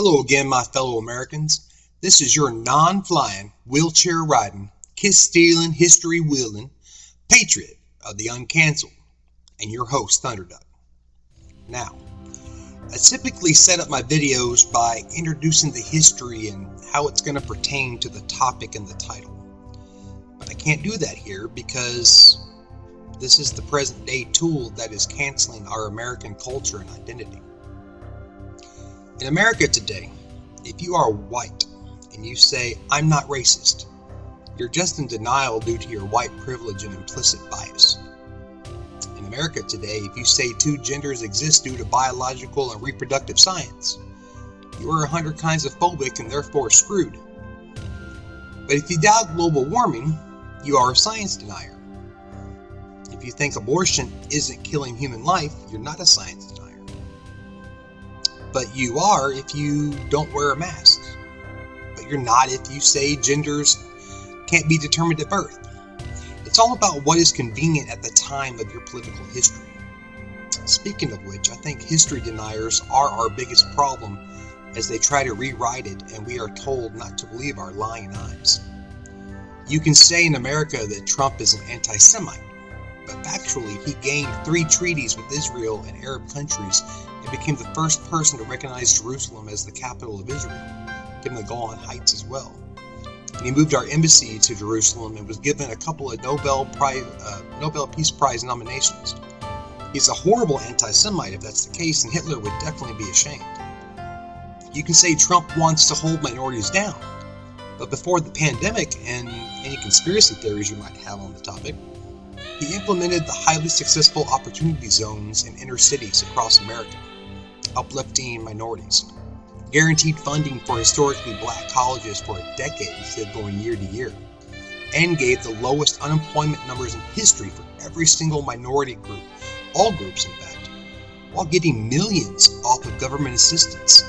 Hello again, my fellow Americans. This is your non-flying, wheelchair-riding, kiss-stealing, history-wielding patriot of the Uncanceled, and your host, Thunderduck. Now, I typically set up my videos by introducing the history and how it's going to pertain to the topic and the title. But I can't do that here because this is the present-day tool that is canceling our American culture and identity. In America today, if you are white and you say, "I'm not racist," you're just in denial due to your white privilege and implicit bias. In America today, if you say two genders exist due to biological and reproductive science, you are 100 kinds of phobic and therefore screwed. But if you doubt global warming, you are a science denier. If you think abortion isn't killing human life, you're not a science denier. But you are if you don't wear a mask. But you're not if you say genders can't be determined at birth. It's all about what is convenient at the time of your political history. Speaking of which, I think history deniers are our biggest problem as they try to rewrite it and we are told not to believe our lying eyes. You can say in America that Trump is an anti-Semite, but factually he gained 3 treaties with Israel and Arab countries and became the first person to recognize Jerusalem as the capital of Israel, given the Golan Heights as well. And he moved our embassy to Jerusalem and was given a couple of Nobel Peace Prize nominations. He's a horrible anti-Semite if that's the case, and Hitler would definitely be ashamed. You can say Trump wants to hold minorities down, but before the pandemic and any conspiracy theories you might have on the topic, he implemented the highly successful opportunity zones in inner cities across America, uplifting minorities, guaranteed funding for historically black colleges for a decade instead of going year to year, and gave the lowest unemployment numbers in history for every single minority group, all groups in fact, while getting millions off of government assistance.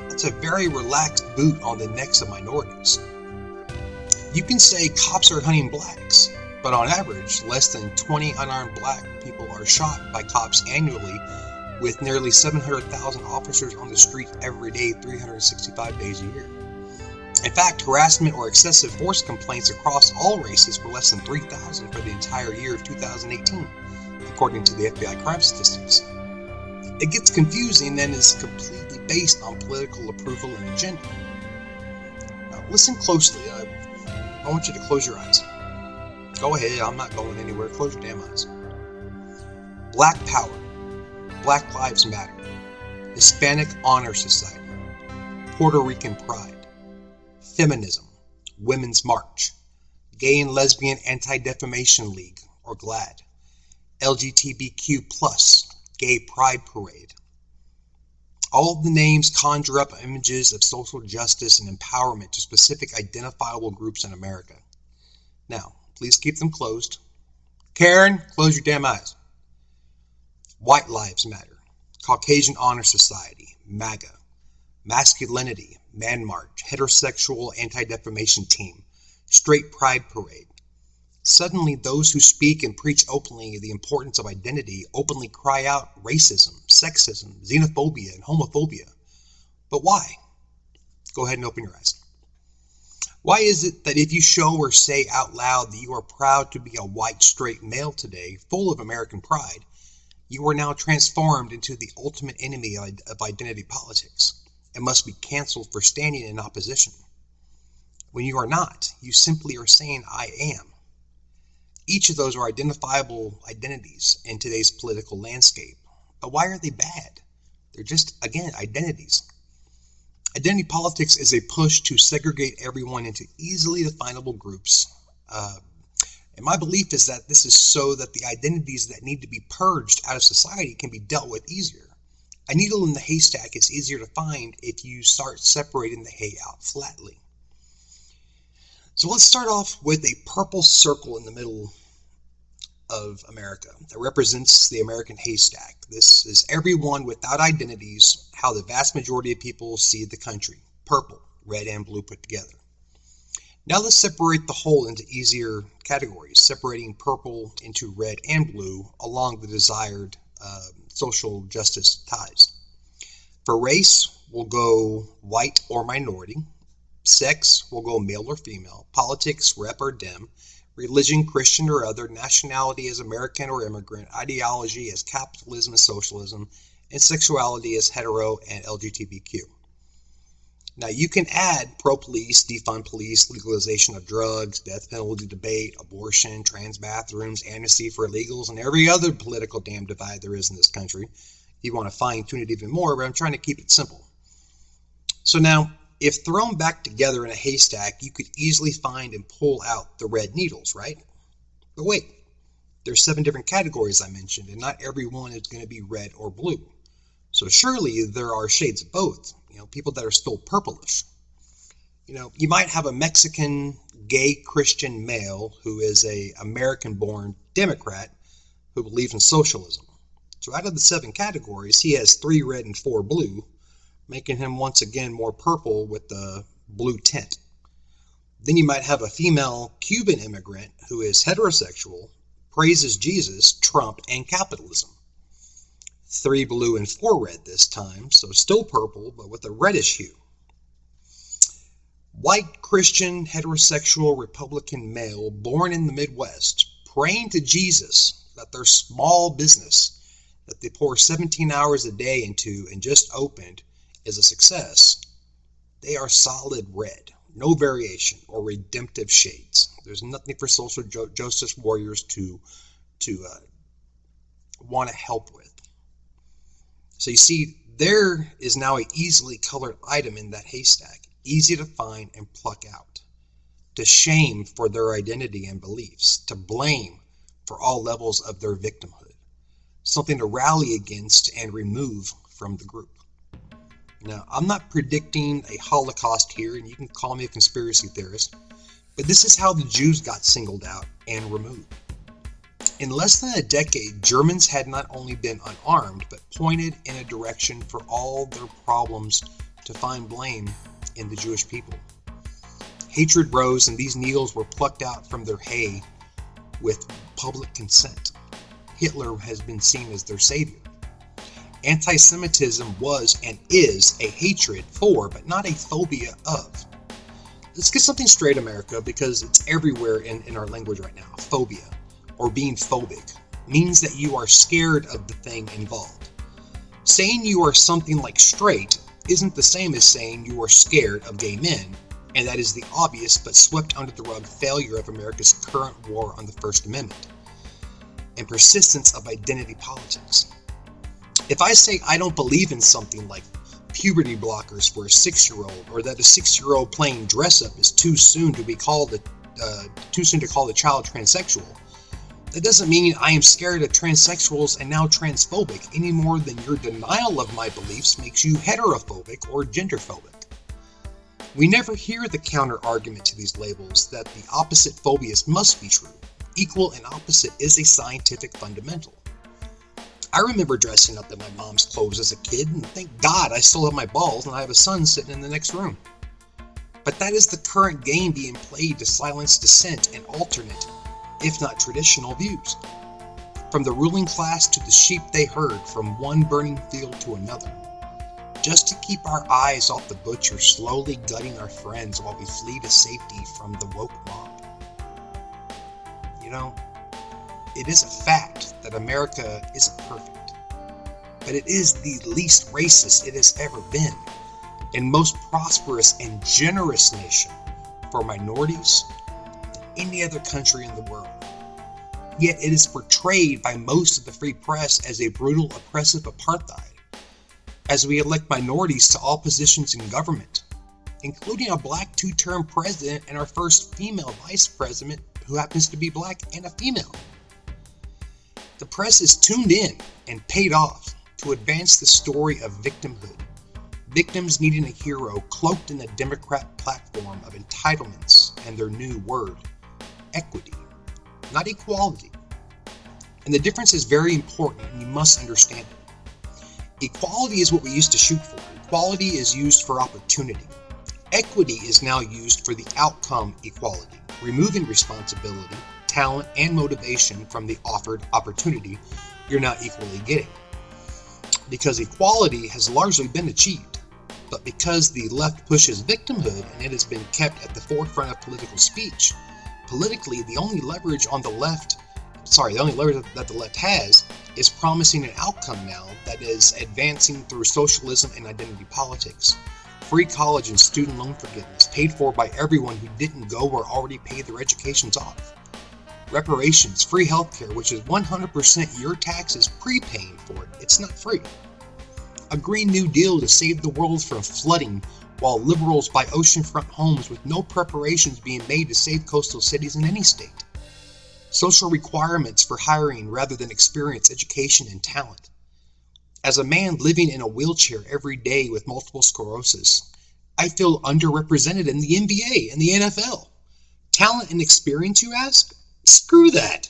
That's a very relaxed boot on the necks of minorities. You can say cops are hunting blacks, but on average, less than 20 unarmed black people are shot by cops annually, with nearly 700,000 officers on the street every day, 365 days a year. In fact, harassment or excessive force complaints across all races were less than 3,000 for the entire year of 2018, according to the FBI crime statistics. It gets confusing and is completely based on political approval and agenda. Now, listen closely. I want you to close your eyes. Go ahead, I'm not going anywhere. Close your damn eyes. Black Power, Black Lives Matter, Hispanic Honor Society, Puerto Rican Pride, Feminism, Women's March, Gay and Lesbian Anti-Defamation League, or GLAAD, LGBTQ+, Gay Pride Parade. All of the names conjure up images of social justice and empowerment to specific identifiable groups in America. Now, please keep them closed. Karen, close your damn eyes. White Lives Matter, Caucasian Honor Society, MAGA, Masculinity, Man March, Heterosexual Anti-Defamation Team, Straight Pride Parade. Suddenly, those who speak and preach openly the importance of identity openly cry out racism, sexism, xenophobia, and homophobia. But why? Go ahead and open your eyes. Why is it that if you show or say out loud that you are proud to be a white, straight male today, full of American pride, you are now transformed into the ultimate enemy of identity politics and must be canceled for standing in opposition? When you are not, you simply are saying, "I am." Each of those are identifiable identities in today's political landscape. But why are they bad? They're just, again, identities. Identity politics is a push to segregate everyone into easily definable groups. And my belief is that this is so that the identities that need to be purged out of society can be dealt with easier. A needle in the haystack is easier to find if you start separating the hay out flatly. So let's start off with a purple circle in the middle of America that represents the American haystack. This is everyone without identities, how the vast majority of people see the country. Purple, red, and blue put together. Now let's separate the whole into easier categories, separating purple into red and blue along the desired social justice ties. For race, we'll go white or minority. Sex, we'll go male or female. Politics, rep or dem. Religion, Christian or other. Nationality as American or immigrant. Ideology as capitalism and socialism. And sexuality as hetero and LGBTQ. Now you can add pro-police, defund police, legalization of drugs, death penalty debate, abortion, trans bathrooms, amnesty for illegals, and every other political damn divide there is in this country. You want to fine-tune it even more, but I'm trying to keep it simple. So now, if thrown back together in a haystack, you could easily find and pull out the red needles, right? But wait, there's 7 different categories I mentioned, and not every one is going to be red or blue. So surely there are shades of both, people that are still purplish. You might have a Mexican gay Christian male who is a American-born Democrat who believes in socialism. So out of the 7 categories, he has 3 red and 4 blue, making him once again more purple with the blue tint. Then you might have a female Cuban immigrant who is heterosexual, praises Jesus, Trump, and capitalism. 3 blue and 4 red this time, so still purple, but with a reddish hue. White Christian heterosexual Republican male born in the Midwest, praying to Jesus that their small business that they pour 17 hours a day into and just opened is a success. They are solid red, no variation or redemptive shades. There's nothing for social justice warriors to want to help with. So you see, there is now an easily colored item in that haystack, easy to find and pluck out, to shame for their identity and beliefs, to blame for all levels of their victimhood, something to rally against and remove from the group. Now, I'm not predicting a Holocaust here, and you can call me a conspiracy theorist, but this is how the Jews got singled out and removed. In less than a decade, Germans had not only been unarmed, but pointed in a direction for all their problems to find blame in the Jewish people. Hatred rose, and these needles were plucked out from their hay with public consent. Hitler has been seen as their savior. Anti-Semitism was and is a hatred for, but not a phobia of. Let's get something straight, America, because it's everywhere in our language right now. Phobia, or being phobic, means that you are scared of the thing involved. Saying you are something like straight isn't the same as saying you are scared of gay men, and that is the obvious but swept under the rug failure of America's current war on the First Amendment and persistence of identity politics. If I say I don't believe in something like puberty blockers for a 6-year-old, or that a 6-year-old playing dress-up is too soon to call the child transsexual, that doesn't mean I am scared of transsexuals and now transphobic any more than your denial of my beliefs makes you heterophobic or genderphobic. We never hear the counter-argument to these labels that the opposite phobias must be true. Equal and opposite is a scientific fundamental. I remember dressing up in my mom's clothes as a kid, and thank God I still have my balls and I have a son sitting in the next room. But that is the current game being played to silence dissent and alternate, if not traditional, views. From the ruling class to the sheep they herd from one burning field to another, just to keep our eyes off the butcher slowly gutting our friends while we flee to safety from the woke mob. It is a fact that America isn't perfect, but it is the least racist it has ever been, and most prosperous and generous nation for minorities than any other country in the world. Yet it is portrayed by most of the free press as a brutal, oppressive apartheid, as we elect minorities to all positions in government, including a black 2-term president and our first female vice president who happens to be black and a female. The press is tuned in and paid off to advance the story of victimhood, victims needing a hero cloaked in the Democrat platform of entitlements and their new word, equity, not equality. And the difference is very important, and you must understand it. Equality is what we used to shoot for. Equality is used for opportunity. Equity is now used for the outcome equality, removing responsibility, talent, and motivation from the offered opportunity you're now equally getting. because equality has largely been achieved, but because the left pushes victimhood and it has been kept at the forefront of political speech, politically the only leverage that the left has is promising an outcome now that is advancing through socialism and identity politics. Free college and student loan forgiveness paid for by everyone who didn't go or already paid their educations off. Reparations, free healthcare, which is 100% your taxes prepaying for it. It's not free. A Green New Deal to save the world from flooding, while liberals buy oceanfront homes with no preparations being made to save coastal cities in any state. Social requirements for hiring rather than experience, education, and talent. As a man living in a wheelchair every day with multiple sclerosis, I feel underrepresented in the NBA and the NFL. Talent and experience, you ask? Screw that.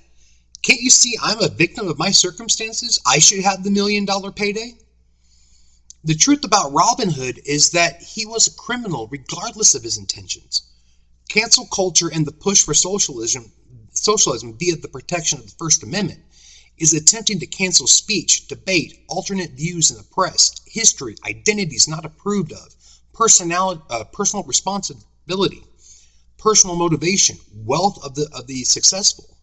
Can't you see I'm a victim of my circumstances? I should have the $1 million payday. The truth about Robin Hood is that he was a criminal regardless of his intentions. Cancel culture and the push for socialism via the protection of the First Amendment is attempting to cancel speech, debate, alternate views and oppressed, history, identities not approved of, personal responsibility, personal motivation, wealth of the successful,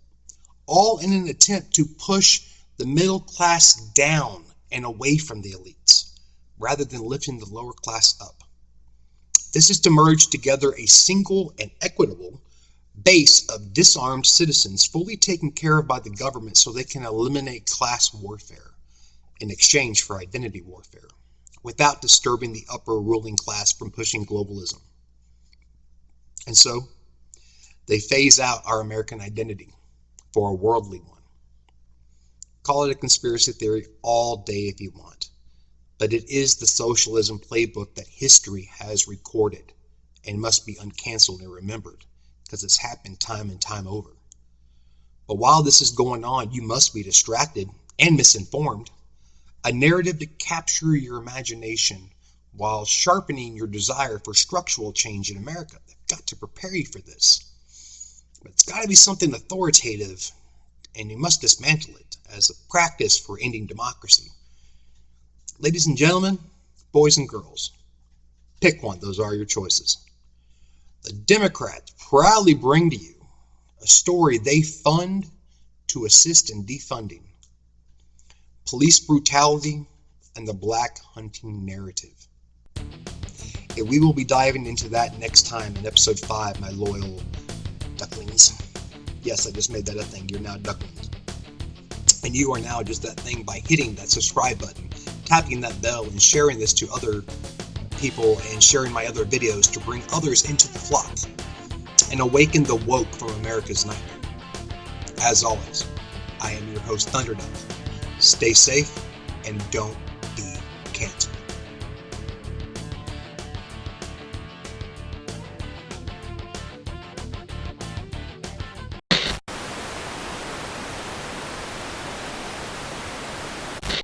all in an attempt to push the middle class down and away from the elites, rather than lifting the lower class up. This is to merge together a single and equitable base of disarmed citizens fully taken care of by the government so they can eliminate class warfare in exchange for identity warfare, without disturbing the upper ruling class from pushing globalism. And so, they phase out our American identity for a worldly one. Call it a conspiracy theory all day if you want, but it is the socialism playbook that history has recorded and must be uncanceled and remembered, because it's happened time and time over. But while this is going on, you must be distracted and misinformed. A narrative to capture your imagination while sharpening your desire for structural change in America. They've got to prepare you for this. But it's got to be something authoritative, and you must dismantle it as a practice for ending democracy. Ladies and gentlemen, boys and girls, pick one. Those are your choices. The Democrats proudly bring to you a story they fund to assist in defunding: police brutality and the black hunting narrative. And we will be diving into that next time in episode 5, my loyal ducklings. Yes, I just made that a thing. You're now ducklings. And you are now just that thing by hitting that subscribe button, tapping that bell, and sharing this to other people and sharing my other videos to bring others into the flock and awaken the woke from America's nightmare. As always, I am your host, Thunderduck. Stay safe and don't be canceled.